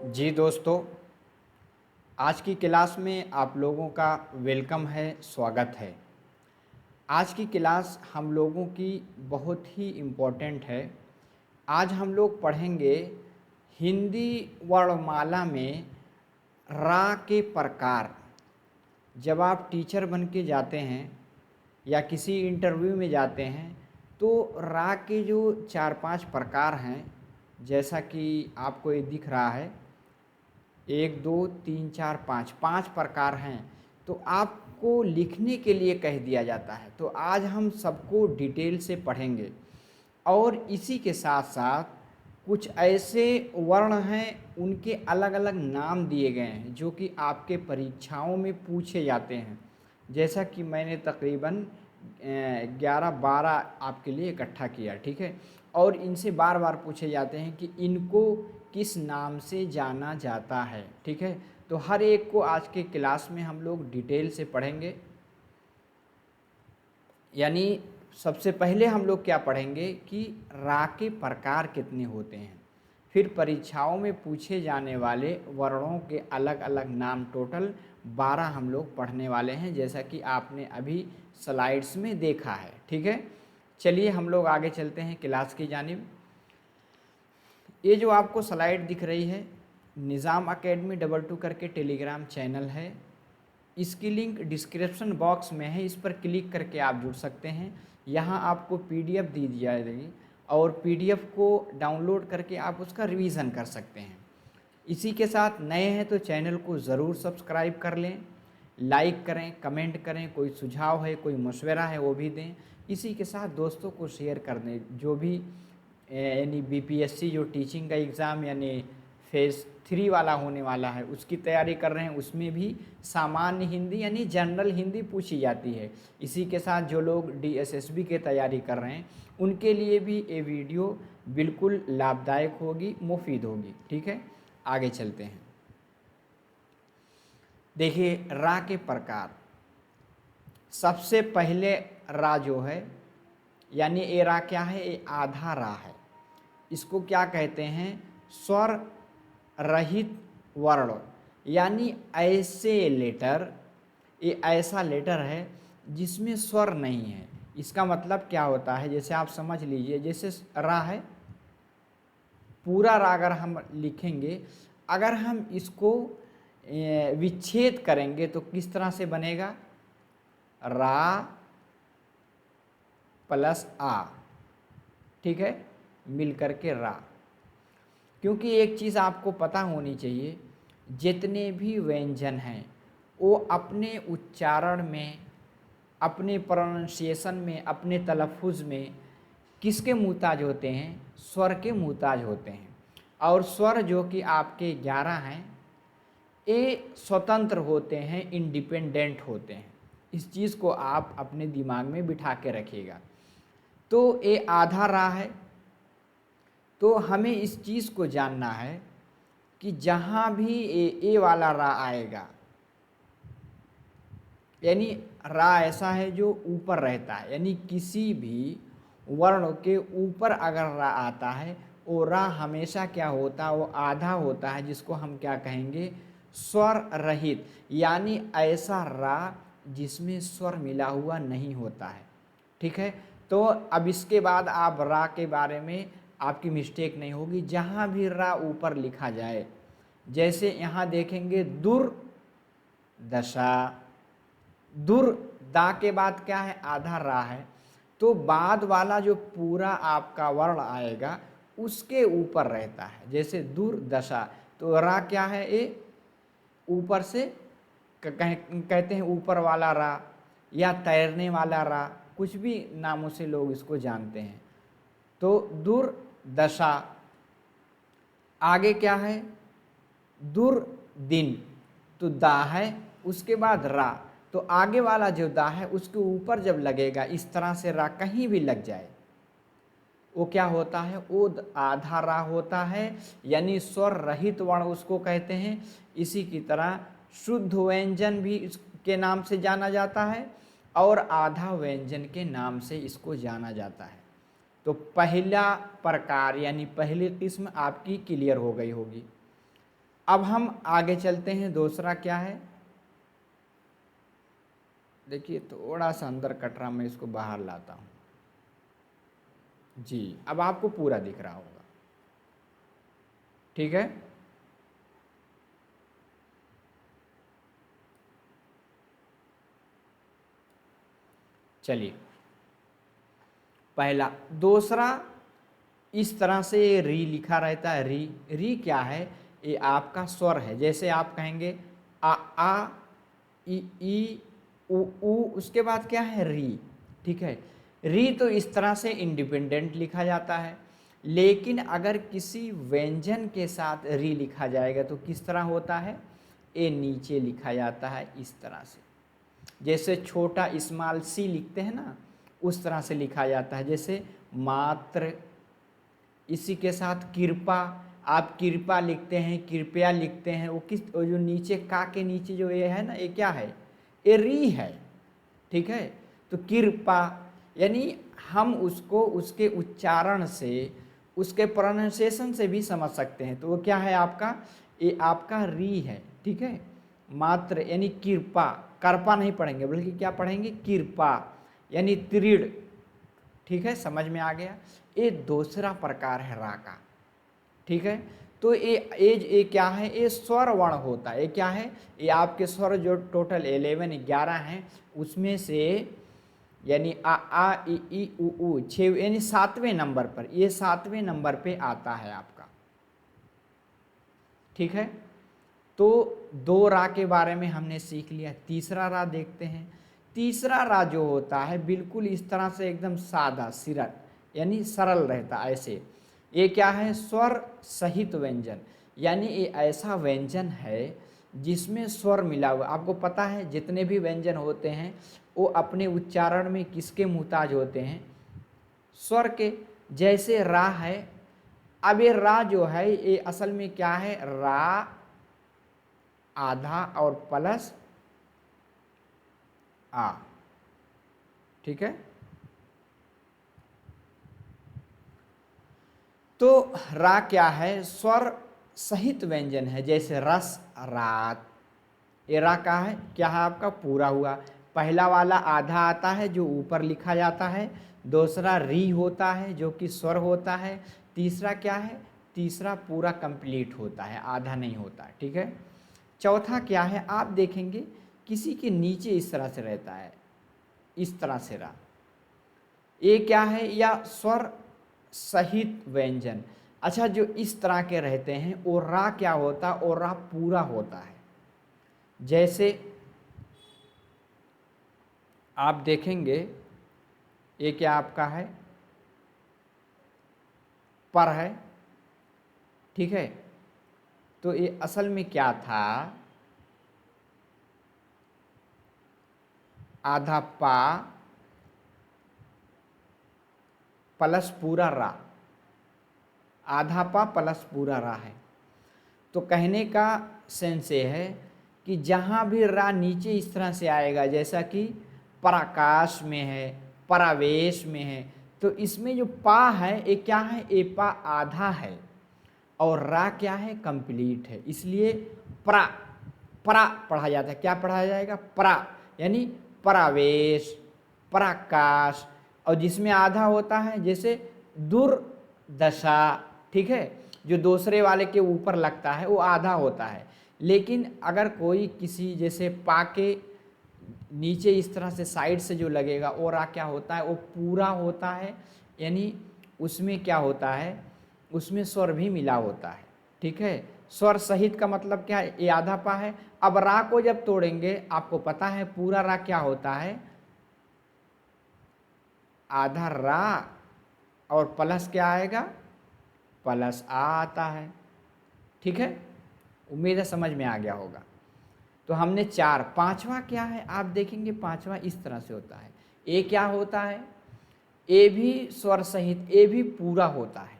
जी दोस्तों, आज की क्लास में आप लोगों का वेलकम है, स्वागत है। आज की क्लास हम लोगों की बहुत ही इम्पोर्टेंट है। आज हम लोग पढ़ेंगे हिंदी वर्णमाला में रा के प्रकार। जब आप टीचर बन के जाते हैं या किसी इंटरव्यू में जाते हैं तो रा के जो 4-5 प्रकार हैं, जैसा कि आपको ये दिख रहा है, 1 2 3 4 5 5 प्रकार हैं। तो आपको लिखने के लिए कह दिया जाता है। तो आज हम सबको डिटेल से पढ़ेंगे और इसी के साथ साथ कुछ ऐसे वर्ण हैं, उनके अलग अलग नाम दिए गए हैं जो कि आपके परीक्षाओं में पूछे जाते हैं। जैसा कि मैंने तकरीबन 11-12 आपके लिए इकट्ठा किया, ठीक है। और इनसे बार बार पूछे जाते हैं कि इनको किस नाम से जाना जाता है, ठीक है। तो हर एक को आज के क्लास में हम लोग डिटेल से पढ़ेंगे। यानी सबसे पहले हम लोग क्या पढ़ेंगे कि रा के प्रकार कितने होते हैं, फिर परीक्षाओं में पूछे जाने वाले वर्णों के अलग अलग नाम, टोटल 12 हम लोग पढ़ने वाले हैं, जैसा कि आपने अभी स्लाइड्स में देखा है, ठीक है। चलिए हम लोग आगे चलते हैं क्लास की जानिब। ये जो आपको स्लाइड दिख रही है, निज़ाम एकेडमी 22 करके टेलीग्राम चैनल है। इसकी लिंक डिस्क्रिप्शन बॉक्स में है, इस पर क्लिक करके आप जुड़ सकते हैं। यहाँ आपको पीडीएफ दी जाएगी और पीडीएफ को डाउनलोड करके आप उसका रिवीजन कर सकते हैं। इसी के साथ नए हैं तो चैनल को ज़रूर सब्सक्राइब कर लें, लाइक करें, कमेंट करें, कोई सुझाव है, कोई मशवरा है वो भी दें। इसी के साथ दोस्तों को शेयर कर दें, जो भी यानी बीपीएससी जो टीचिंग का एग्ज़ाम यानी फेज़ 3 वाला होने वाला है उसकी तैयारी कर रहे हैं, उसमें भी सामान्य हिंदी यानी जनरल हिंदी पूछी जाती है। इसी के साथ जो लोग डीएसएसबी की तैयारी कर रहे हैं उनके लिए भी ये वीडियो बिल्कुल लाभदायक होगी, मुफीद होगी, ठीक है। आगे चलते हैं। देखिए रा के प्रकार। सबसे पहले रा जो है, यानी ये रा क्या है, ये आधा रा है। इसको क्या कहते हैं, स्वर रहित वर्ण। यानी ऐसे लेटर, ये ऐसा लेटर है जिसमें स्वर नहीं है। इसका मतलब क्या होता है, जैसे आप समझ लीजिए, जैसे रा है, पूरा रा अगर हम लिखेंगे, अगर हम इसको विच्छेद करेंगे तो किस तरह से बनेगा, रा प्लस आ, ठीक है, मिल करके रा। क्योंकि एक चीज़ आपको पता होनी चाहिए, जितने भी व्यंजन हैं वो अपने उच्चारण में, अपने प्रोनाउंसिएशन में, अपने तलफ़ुज़ में किसके मुहताज होते हैं, स्वर के मुहताज होते हैं। और स्वर जो कि आपके 11 हैं, ये स्वतंत्र होते हैं, इंडिपेंडेंट होते हैं। इस चीज़ को आप अपने दिमाग में बिठा के रखिएगा। तो ये आधा रा है। तो हमें इस चीज़ को जानना है कि जहाँ भी ए वाला रा आएगा, यानी रा ऐसा है जो ऊपर रहता है, यानी किसी भी वर्ण के ऊपर अगर रा आता है, वो रा हमेशा क्या होता है, वो आधा होता है, जिसको हम क्या कहेंगे, स्वर रहित। यानी ऐसा रा जिसमें स्वर मिला हुआ नहीं होता है, ठीक है। तो अब इसके बाद आप रा के बारे में आपकी मिस्टेक नहीं होगी। जहाँ भी रा ऊपर लिखा जाए, जैसे यहाँ देखेंगे दुर्दशा, दुर दा के बाद क्या है, आधा रा है, तो बाद वाला जो पूरा आपका वर्ण आएगा उसके ऊपर रहता है। जैसे दुर्दशा, तो रा क्या है, ये ऊपर से कहते हैं, ऊपर वाला रा या तैरने वाला रा, कुछ भी नामों से लोग इसको जानते हैं। तो दुर्दशा। आगे क्या है, दुर्दिन, तो दा है, उसके बाद रा, तो आगे वाला जो दा है उसके ऊपर जब लगेगा, इस तरह से रा कहीं भी लग जाए, वो क्या होता है, वो आधा रा होता है, यानी स्वर रहित वर्ण उसको कहते हैं। इसी की तरह शुद्ध व्यंजन भी इसके नाम से जाना जाता है और आधा व्यंजन के नाम से इसको जाना जाता है। तो पहला प्रकार यानी पहली किस्म आपकी क्लियर हो गई होगी। अब हम आगे चलते हैं। दूसरा क्या है, देखिए थोड़ा सा अंदर कट रहा, मैं इसको बाहर लाता हूँ जी। अब आपको पूरा दिख रहा होगा, ठीक है। चलिए पहला। दूसरा, इस तरह से री लिखा रहता है। री, री क्या है, ये आपका स्वर है। जैसे आप कहेंगे आ ई उ, उसके बाद क्या है, री, ठीक है। री तो इस तरह से इंडिपेंडेंट लिखा जाता है, लेकिन अगर किसी व्यंजन के साथ री लिखा जाएगा तो किस तरह होता है, ए नीचे लिखा जाता है इस तरह से। जैसे छोटा स्मॉल सी लिखते हैं ना, उस तरह से लिखा जाता है। जैसे मात्र, इसी के साथ कृपा, आप कृपा लिखते हैं, कृपया लिखते हैं, वो जो नीचे का के नीचे जो ये है ना, ये क्या है, ये री है, ठीक है। तो कृपा, यानी हम उसको उसके उच्चारण से, उसके प्रोनाउंसिएशन से भी समझ सकते हैं। तो वो क्या है आपका, ये आपका री है, ठीक है। मात्र यानी कृपा, कर्पा नहीं पढ़ेंगे बल्कि क्या पढ़ेंगे, कृपा, यानी दृढ़, ठीक है, समझ में आ गया। ये दूसरा प्रकार है रा का, ठीक है। तो ये क्या है, ये स्वर वर्ण होता है। ये क्या है, ये आपके स्वर जो टोटल 11 हैं, उसमें से यानी आ ई उ 6, यानी 7वें नंबर पर, ये 7वें नंबर पे आता है आपका, ठीक है। तो दो रा के बारे में हमने सीख लिया। तीसरा रा देखते हैं। तीसरा रा जो होता है बिल्कुल इस तरह से एकदम सादा सिरल, यानी सरल रहता है ऐसे। ये क्या है, स्वर सहित व्यंजन, यानी ये ऐसा व्यंजन है जिसमें स्वर मिला हुआ। आपको पता है जितने भी व्यंजन होते हैं वो अपने उच्चारण में किसके मुहताज होते हैं, स्वर के। जैसे रा है, अब ये रा जो है ये असल में क्या है, रा आधा और प्लस आ, ठीक है। तो रा क्या है, स्वर सहित व्यंजन है। जैसे रस, रात, ये रा का है, क्या है आपका, पूरा हुआ। पहला वाला आधा आता है जो ऊपर लिखा जाता है। दूसरा री होता है जो कि स्वर होता है। तीसरा क्या है, तीसरा पूरा कंप्लीट होता है, आधा नहीं होता, ठीक है। चौथा क्या है, आप देखेंगे किसी के नीचे इस तरह से रहता है, इस तरह से रा, ये क्या है, या स्वर सहित व्यंजन। अच्छा, जो इस तरह के रहते हैं वो रा क्या होता है, और रा पूरा होता है। जैसे आप देखेंगे ये क्या आपका है, पर है, ठीक है। तो ये असल में क्या था, आधा पा प्लस पूरा रा, आधा पा प्लस पूरा रा है। तो कहने का सेंस ये है कि जहाँ भी रा नीचे इस तरह से आएगा, जैसा कि पराकाश में है, परावेश में है, तो इसमें जो पा है ये क्या है, ए पा आधा है और रा क्या है, कंप्लीट है। इसलिए प्रा, प्रा पढ़ा जाता है। क्या पढ़ा जाएगा, प्रा, यानी परावेश, पराकाश। और जिसमें आधा होता है, जैसे दुर्दशा, ठीक है, जो दूसरे वाले के ऊपर लगता है वो आधा होता है। लेकिन अगर कोई किसी, जैसे पा के नीचे इस तरह से साइड से जो लगेगा, और रा क्या होता है, वो पूरा होता है। यानी उसमें क्या होता है, उसमें स्वर भी मिला होता है, ठीक है। स्वर सहित का मतलब क्या है, ये आधा पा है। अब रा को जब तोड़ेंगे, आपको पता है पूरा रा क्या होता है, आधा रा और प्लस क्या आएगा, प्लस आ आता है, ठीक है। उम्मीद है समझ में आ गया होगा। तो हमने चार। पांचवा क्या है, आप देखेंगे पांचवा इस तरह से होता है। ए क्या होता है, ए भी स्वर सहित, ए भी पूरा होता है।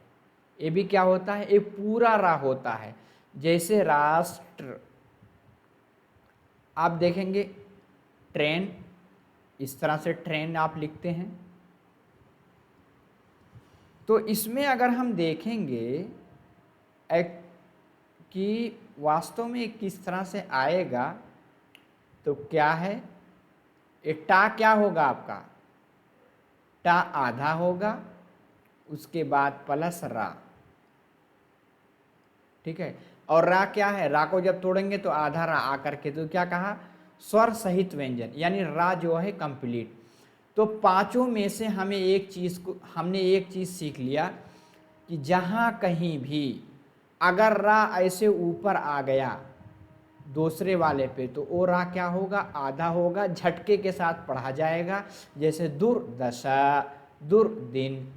ए भी क्या होता है, ए पूरा रा होता है। जैसे राष्ट्र, आप देखेंगे ट्रेन, इस तरह से ट्रेन आप लिखते हैं। तो इसमें अगर हम देखेंगे, एक कि वास्तव में किस तरह से आएगा, तो क्या है, ये टा क्या होगा आपका, टा आधा होगा, उसके बाद प्लस रा, ठीक है। और रा क्या है, रा को जब तोड़ेंगे तो आधा रा आकर के, तो क्या कहा, स्वर सहित व्यंजन, यानी रा जो है कंप्लीट। तो पांचों में से हमने एक चीज़ सीख लिया कि जहाँ कहीं भी अगर रा ऐसे ऊपर आ गया दूसरे वाले पे, तो वो रा क्या होगा, आधा होगा, झटके के साथ पढ़ा जाएगा, जैसे दुर्दशा, दुर्दिन।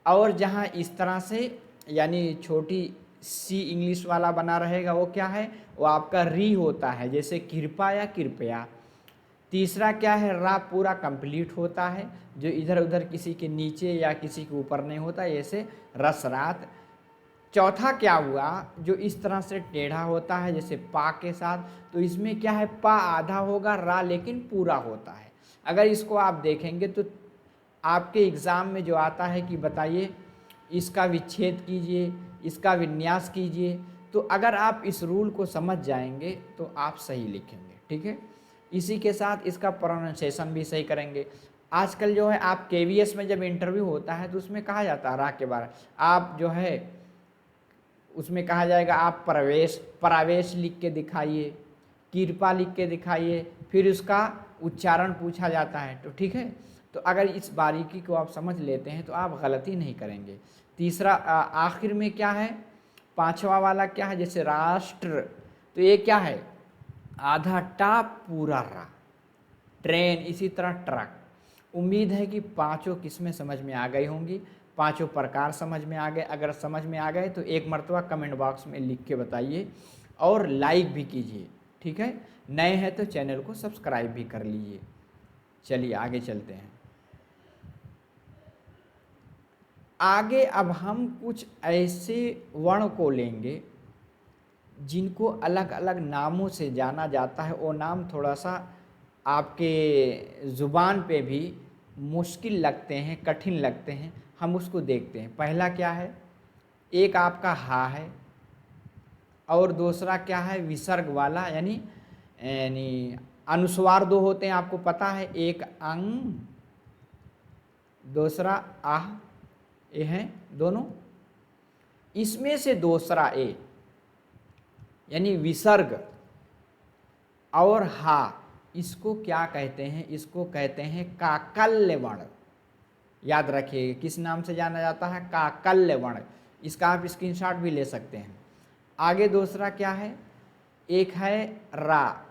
और जहाँ इस तरह से यानी छोटी सी इंग्लिश वाला बना रहेगा, वो क्या है, वो आपका री होता है, जैसे कृपा या कृपया। तीसरा क्या है, रा पूरा कंप्लीट होता है, जो इधर उधर किसी के नीचे या किसी के ऊपर नहीं होता, जैसे रसरात। चौथा क्या हुआ, जो इस तरह से टेढ़ा होता है जैसे पा के साथ, तो इसमें क्या है, पा आधा होगा, रा लेकिन पूरा होता है। अगर इसको आप देखेंगे तो आपके एग्ज़ाम में जो आता है कि बताइए इसका विच्छेद कीजिए, इसका विन्यास कीजिए, तो अगर आप इस रूल को समझ जाएंगे तो आप सही लिखेंगे, ठीक है। इसी के साथ इसका प्रोनाउंसिएशन भी सही करेंगे। आजकल जो है आप KVS में जब इंटरव्यू होता है तो उसमें कहा जाता है रा के बारे, आप जो है उसमें कहा जाएगा आप प्रवेश लिख के दिखाइए, कृपा लिख के दिखाइए, फिर उसका उच्चारण पूछा जाता है, तो ठीक है। तो अगर इस बारीकी को आप समझ लेते हैं तो आप गलती नहीं करेंगे। तीसरा आखिर में क्या है, पांचवा वाला क्या है, जैसे राष्ट्र, तो ये क्या है, आधा टा पूरा रा, ट्रेन, इसी तरह ट्रक। उम्मीद है कि पांचों किस्में समझ में आ गई होंगी, पांचों प्रकार समझ में आ गए। अगर समझ में आ गए तो एक मरतबा कमेंट बॉक्स में लिख के बताइए और लाइक भी कीजिए, ठीक है। नए हैं तो चैनल को सब्सक्राइब भी कर लीजिए। चलिए आगे चलते हैं। आगे अब हम कुछ ऐसे वर्ण को लेंगे जिनको अलग अलग नामों से जाना जाता है। वो नाम थोड़ा सा आपके ज़ुबान पे भी मुश्किल लगते हैं, कठिन लगते हैं, हम उसको देखते हैं। पहला क्या है, एक आपका हा है, और दूसरा क्या है, विसर्ग वाला, यानी अनुस्वार दो होते हैं, आपको पता है, एक अंग, दूसरा आह, ये हैं दोनों। इसमें से दूसरा ए यानी विसर्ग और हा, इसको क्या कहते हैं, इसको कहते हैं काकल्य वर्ण। याद रखिए किस नाम से जाना जाता है, काकल्य वर्ण। इसका आप स्क्रीनशॉट भी ले सकते हैं। आगे दूसरा क्या है, एक है रा।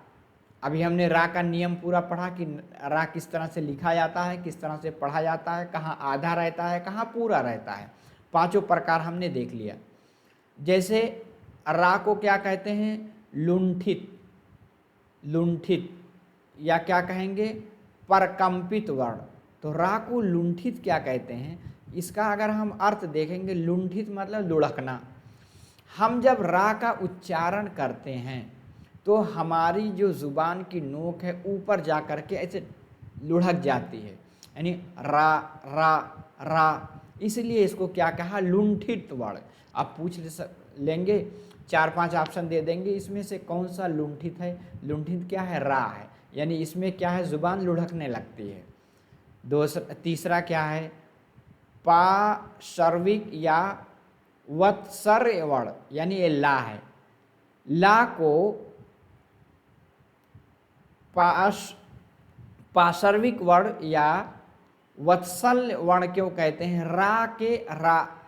अभी हमने रा का नियम पूरा पढ़ा कि रा किस तरह से लिखा जाता है, किस तरह से पढ़ा जाता है, कहाँ आधा रहता है, कहाँ पूरा रहता है, पांचों प्रकार हमने देख लिया। जैसे रा को क्या कहते हैं, लुंठित, लुंठित, या क्या कहेंगे, परकंपित वर्ण। तो रा को लुंठित क्या कहते हैं, इसका अगर हम अर्थ देखेंगे, लुंठित मतलब लुढ़कना। हम जब रा का उच्चारण करते हैं तो हमारी जो ज़ुबान की नोक है ऊपर जा कर के ऐसे लुढ़क जाती है, यानी रा रा रा, इसलिए इसको क्या कहा, लुंठित वर्ण। आप पूछ लेंगे, 4-5 ऑप्शन दे देंगे, इसमें से कौन सा लुंठित है। लुंठित क्या है, रा है, यानी इसमें क्या है, ज़ुबान लुढ़कने लगती है। तीसरा क्या है, पाशर्विक या वत्सर्य वर्ण, यानी ये ला है। ला को पाशर्विक वर्ण या वत्सल वर्ण क्यों कहते हैं, रा के रा,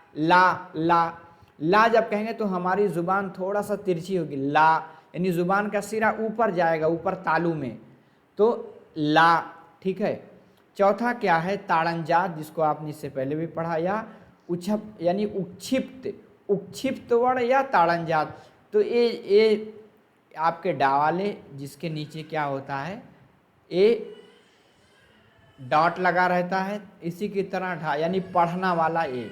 ला जब कहेंगे तो हमारी जुबान थोड़ा सा तिरछी होगी, ला यानी जुबान का सिरा ऊपर जाएगा, ऊपर तालू में, तो ला, ठीक है। चौथा क्या है, ताड़नजात, जिसको आपने इससे पहले भी पढ़ा, या उच्छप यानी उक्षिप्त, उक्षिप्त वर्ण या ताड़नजात। तो ये आपके डावाले, जिसके नीचे क्या होता है, ए डॉट लगा रहता है, इसी की तरह ढा यानी पढ़ना वाला ए।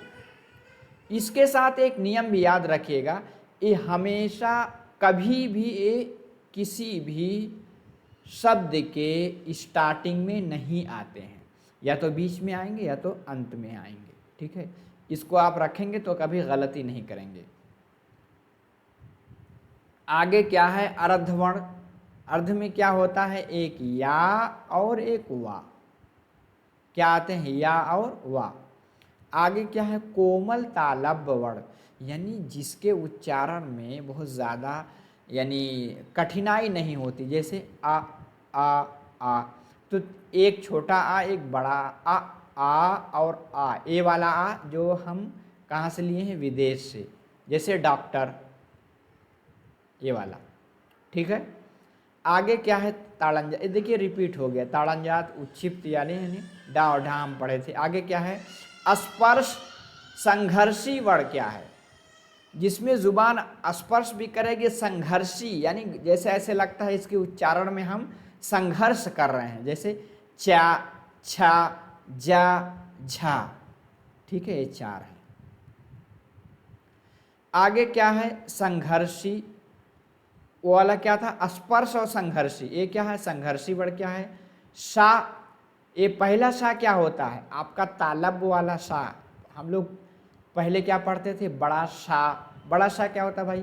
इसके साथ एक नियम भी याद रखिएगा, ये हमेशा कभी भी ये किसी भी शब्द के स्टार्टिंग में नहीं आते हैं, या तो बीच में आएंगे या तो अंत में आएंगे, ठीक है। इसको आप रखेंगे तो कभी गलती नहीं करेंगे। आगे क्या है अर्धवर्ण, अर्ध में क्या होता है एक या और एक वा, क्या आते हैं या और वा। आगे क्या है कोमल तालव्य वर्ण, यानी जिसके उच्चारण में बहुत ज़्यादा यानी कठिनाई नहीं होती, जैसे आ। तो एक छोटा आ एक बड़ा आ और ए वाला आ जो हम कहाँ से लिए हैं विदेश से, जैसे डॉक्टर ये वाला, ठीक है। आगे क्या है ताड़ंजात, ये देखिए रिपीट हो गया, ताड़ंजात उच्छिप्त यानी डा और ढा हम पढ़े थे। आगे क्या है स्पर्श संघर्षी वर्ण, क्या है जिसमें जुबान स्पर्श भी करेगी, संघर्षी यानी जैसे ऐसे लगता है इसके उच्चारण में हम संघर्ष कर रहे हैं, जैसे चा छा जा झा, ठीक है, ये चार है। आगे क्या है संघर्षी, वो वाला क्या था स्पर्श और संघर्षी, ये क्या है संघर्षी वर्ण क्या है सा। ये पहला सा क्या होता है आपका तालव्य वाला सा, हम लोग पहले क्या पढ़ते थे बड़ा सा, बड़ा सा क्या होता है भाई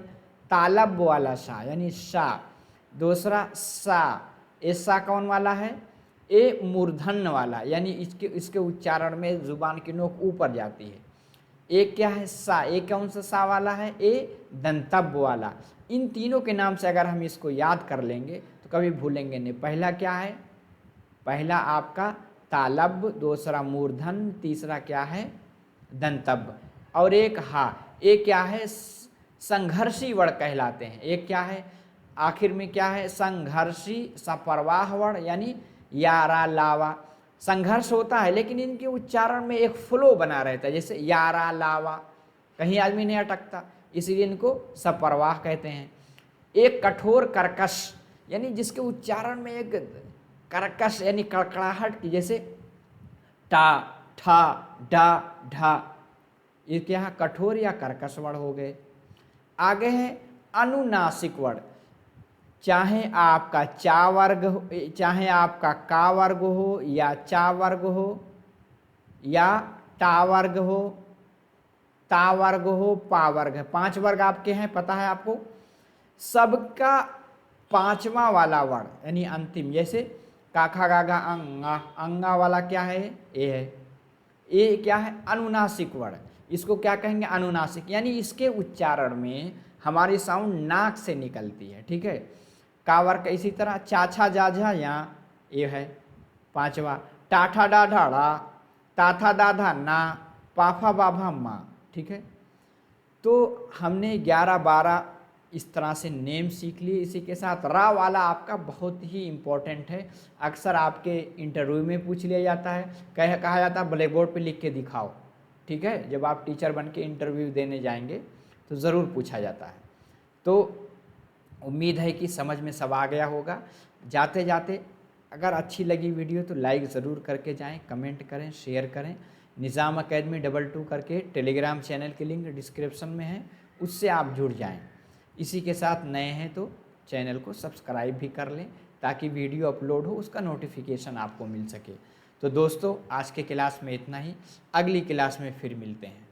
तालव्य वाला सा यानी सा। दूसरा सा, ये सा कौन वाला है ए मूर्धन्य वाला, यानी इसके उच्चारण में जुबान की नोक ऊपर जाती है। एक क्या है सा, एक कौन सा सा वाला है ए दंतव्य वाला। इन तीनों के नाम से अगर हम इसको याद कर लेंगे तो कभी भूलेंगे नहीं। पहला क्या है पहला आपका तालव्य, दूसरा मूर्धन्य, तीसरा क्या है दंतव्य, और एक हा, एक क्या है संघर्षी वर्ण कहलाते हैं। एक क्या है आखिर में क्या है संघर्षी सपरवाह वर्ण, यानी यारा लावा। संघर्ष होता है लेकिन इनके उच्चारण में एक फ्लो बना रहता है, जैसे यारा लावा, कहीं आदमी नहीं अटकता, इसलिए इनको सपरवाह कहते हैं। एक कठोर कर्कश, यानी जिसके उच्चारण में एक कर्कश यानी कड़कड़ाहट की, जैसे टा ठा डा ढा, ये क्या है कठोर या कर्कश वर्ण हो गए। आगे है अनुनासिक वर्ण, चाहे आपका चा वर्ग हो, चाहे आपका का वर्ग हो या चा वर्ग हो या टा वर्ग हो, ता वर्ग हो, पा वर्ग है, 5 वर्ग आपके हैं पता है आपको। सबका पांचवा वाला वर्ण यानी अंतिम, जैसे काखा गागा अंगा, अंगा वाला क्या है ए है, ये क्या है अनुनासिक वर्ण, इसको क्या कहेंगे अनुनासिक, यानी इसके उच्चारण में हमारी साउंड नाक से निकलती है, ठीक है। का वर्ग इसी तरह चाछा जाझा या ये है पांचवा, टाठा डाढ़ा ड़ा, ताथा दाधा ना, पाफा बाभा माँ, ठीक है। तो हमने 11-12 इस तरह से नेम सीख लिए। इसी के साथ रा वाला आपका बहुत ही इम्पोर्टेंट है, अक्सर आपके इंटरव्यू में पूछ लिया जाता है, कहा जाता है ब्लैक बोर्ड पे लिख के दिखाओ, ठीक है। जब आप टीचर बन के इंटरव्यू देने जाएंगे तो ज़रूर पूछा जाता है। तो उम्मीद है कि समझ में सब आ गया होगा। जाते जाते अगर अच्छी लगी वीडियो तो लाइक ज़रूर करके जाएं, कमेंट करें, शेयर करें। निज़ाम अकेडमी 22 करके टेलीग्राम चैनल की लिंक डिस्क्रिप्शन में है, उससे आप जुड़ जाएं। इसी के साथ नए हैं तो चैनल को सब्सक्राइब भी कर लें ताकि वीडियो अपलोड हो उसका नोटिफिकेशन आपको मिल सके। तो दोस्तों आज के क्लास में इतना ही, अगली क्लास में फिर मिलते हैं।